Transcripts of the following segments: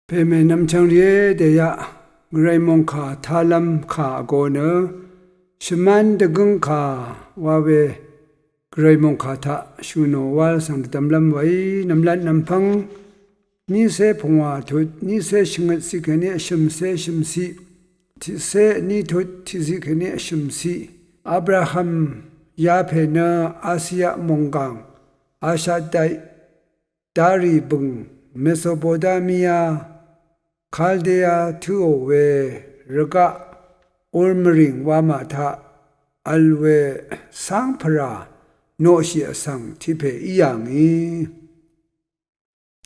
เพเมนำชังเรียเดียกรายมงขาทาลัมขาโกเนชมันดกงขาวาเวกรายมงขาทะชูโนวาลสังตำลำไว้นำลัดนำพังนี่เสพงวาทุดนี่เสชงสิกเนชมเสชมสีที่เสนี่ทุดที่สิกเนชมสีอับราฮัมยาเพนอาเซียมงกังอาชาไดดารีบุงเมโสโปเตเมียคาลเดียทูโอเวรกะอุลมริงวามาทะอัลเวสังพราโนชิอสังทิเพอีอย่างนี้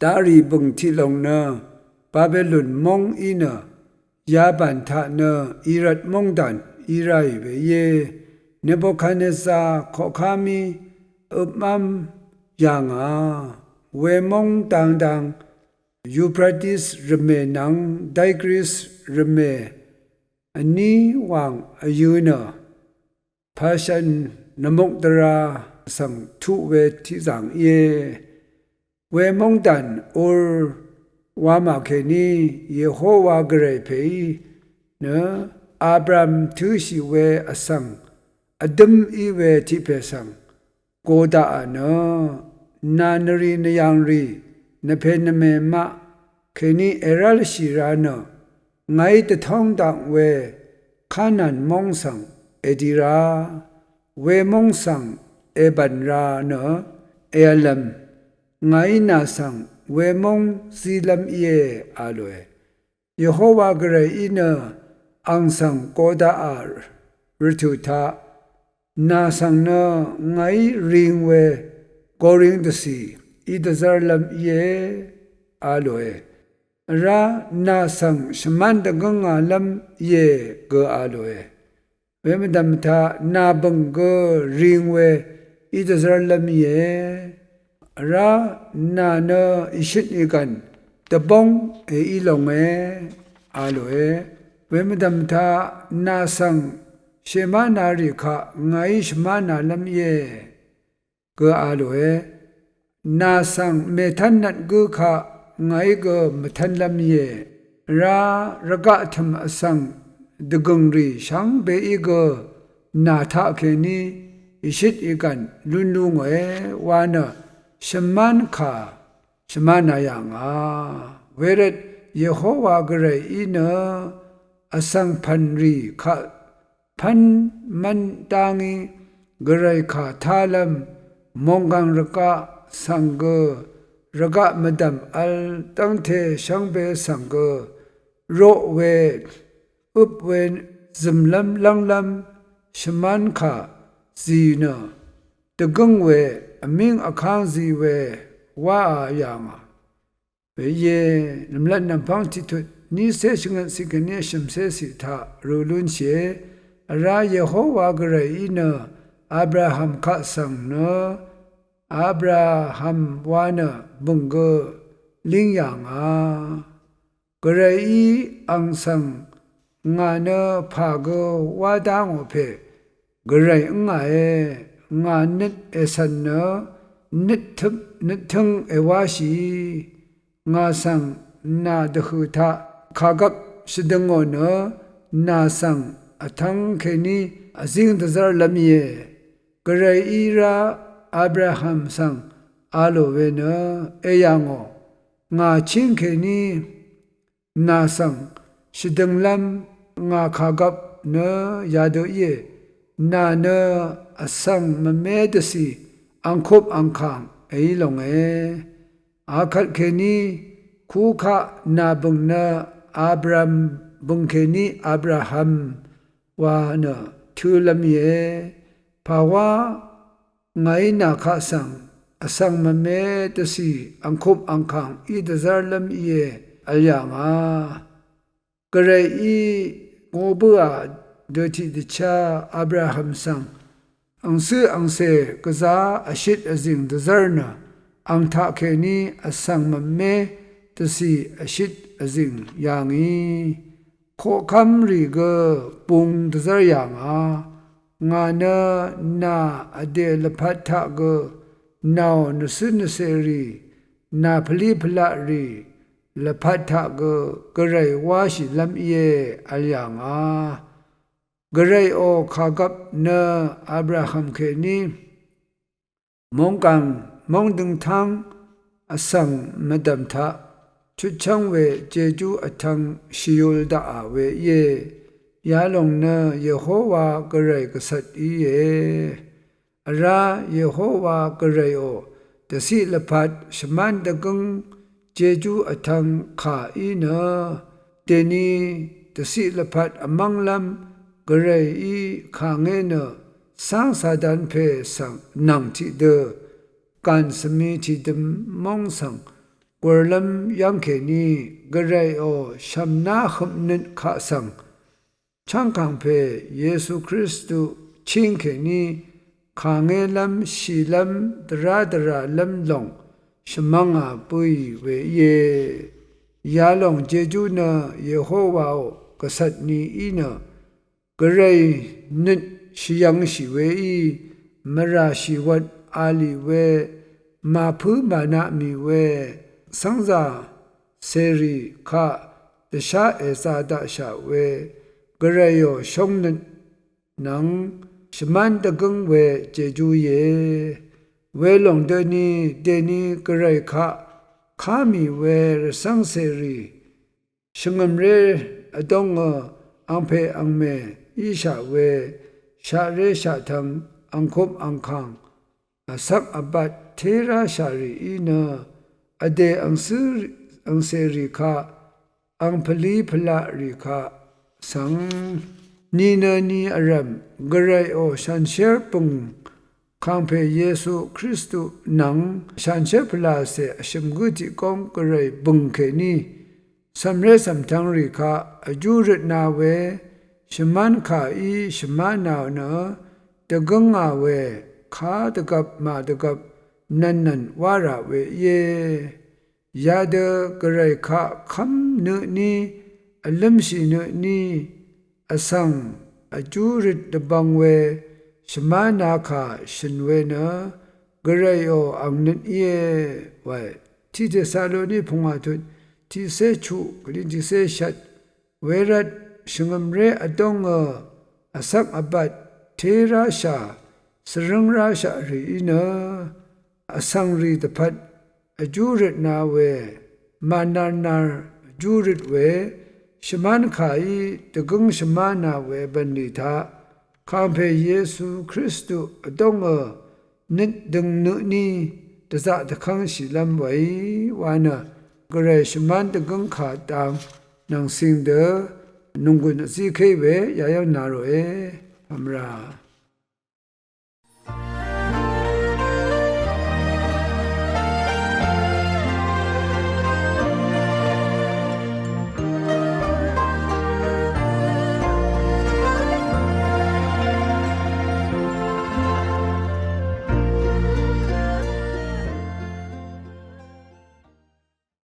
ดารีบุงที่ลงเนบาเบลุนมงอีเนยาบันทะเนอิรัตมงดันอิไรเวเยเนโบคาเนซาขอคามีอุปมัมอย่างเวมงดังยูพราติสรเมนังไดกริสรเมอันนี้วางอายุเนภาชันนมกตราสังทุเวทิสังเยเวมงดันอุลวามาเคนีเยโฮวาเกรเพยเนอับรามทุชิเวอสังอดัมอีเวทิเพสังโกดาเนนานรีนยังรีนเพนเมมะเคนีเอรัลชิรานะไงตะท่องดังเวขานันมงสังเอดิราเวมงสังเอบันรานะเอลัมไงนาสังเวมงซีลัมเยอาโลเยโฮวาเกรอินะอังสังโกดาอาริทุทานาสังนะไงริงเวโกริงตสีอิดซาลัมเยอาโลเอรานาสังชมันตะกงาลัมเยกอาโลเอเวมดัมทานาบังกริงเวอิดซาลัมเยรานาเนอิชิตนิกันตะบงเออิลงเออาโลเอเวมดัมทานาสังเชมานาริขะไงชมานาลัมเยกอาโลเอนาสังเมทันนัดกุขะไงก็มทันลำเยระกะธรรมสังดกงรีช่างเบอีก็นาทะเคนีอิชิตอีกันลุนลุงเอวานะชมันขาชมานายางเวรตเยโฮวาเกรอีเนอสังพันรีขะพันมันตังเกรขาทาลัมมงกังระกะสังเกระกะมดัมอัลตั้งเทช่างเบสังเกโรเวอุปเวนซึมลัมลังลัมชมันขาซีเนตะกงเวอมิงอคังซีเวว่าอย่างเบเยนำลัดนำพังทิทุนี้เสชงสิกเนชมเสสิทารูลุนเชราเยโฮวาเกรอินอับราฮัมข้าสังเนอับราฮัมวานะบุงเกลิงยังกระอีอังสังงาเนพาโกวาดังโอเพกระอีงาเองานิดเอสันเนนิดทึงเอวาชีงาสังนาดหุทะขากับสดงโอเนนาสังอทังเคนีอซิงตซาลมีเยกระอีราอับราฮัมสังอาโลเวเนเอยังโองาชิงเคนีนาสังชิดังลัมงาขากับเนยาโดเยนาเนอสังมเมดสีอังคบอังคังเอลงเออาคัดเคนีคูขะนาบุงเนอับรามบุงเคนีอับราฮัมวาเนทูลัมเยภาวะไงนาคาสังอสังมเมตสีอังคบอังคังอิดซาลัมเยอัลยังกระอีโมบัวเดติดิชาอับราฮัมสังอังซื้ออังเซกษาอชิตอซิงดซาร์นาอังทาเคนีอสังมเมตสีอชิตอซิงยังอีโคคัมรีกปุงดซาร์ยังงาเนนาอเดลพัทธะกนาวนุสุนเสรีนาพลีพละรี ละพัทธะกะไรวาชิลำเยอัลยังกะไรโอขากับเนอับราฮัมเคนีมองกังมองดึงทางอสังมะดัมทะชุดช่างเวเจจูอทังชิยุลดาเวเยยาลงเนเยโฮวากะไรกษัตริย์เยราเยโฮวากะไรโอตสิละพัดชมันตะกงเจจูอทังขาอีเนเตนีตสิละพัดอมังลัมกะไรอีขาเงเนสังสาดันเพสังนังทิเดการสมีทิดมองสังกวลมยังเคนีกะไรโอชัมนาขมนินขาสังช่างคังเพเยซูคริสต์ชิงเคนีขางเงลัมชีลัมดราลัมลงชมังปุยเวเยยาลงเจจูเนเยโฮวากษัตริย์นี้อีเนกะไรนินชิยังชิเวอีมราชิวัดอาลีเวมาพูมานามีเวสังซาเซรีข้าเดชาเอซาดาชาเวกะไรโยชงนินนังชมันตะกงเวเจจูเยเวลงเดนีกะไรข้ามีเวรสังเสรีชงมเรอดงอังเพอังเมอีชาเวชาเรชาทังอังคบอังคังสักอบัดเทราชารีอีนาอเดอังเสรีข้าอังพลีพลารีข้าสังนีนานีอรัมกะไรโอชันเชอร์ปุงคังเพเยซูคริสต์นังชันเชอร์พลาเสชิมกุติกองกะไรบุงเคนีสำเร็จสำทังรีข้าอจูรนาเวชมันขาอีชมานาเนตะกงอาเวขาตะกับมาตะกับนันวาระเวเยยาเดกะไรขาคำเนนีอลัมสีเนนีอสังอจูริตบังเวชมานาคาชินเวนะกะไรโออังนินเยไว้ที่เทสาโลนีพงอาทุที่เสชูกลินที่เสชัดเวรัดชงมเรอดงอสักอบัดเทราชาสรังราชารีนะอสังรีตพัดอจูริตนาเวมานาจูริตเวชมันขายตะกงชมานาเวบันดิทาข้าเพเยซูคริสต์ดงนิดดึงเนื้อนี้ตะจะตะขังสิลำไว้วานะกระไรชมันตะกงขาตังนังสิงเดนุงกุนสิเคเวยายังนาโรเอพมรา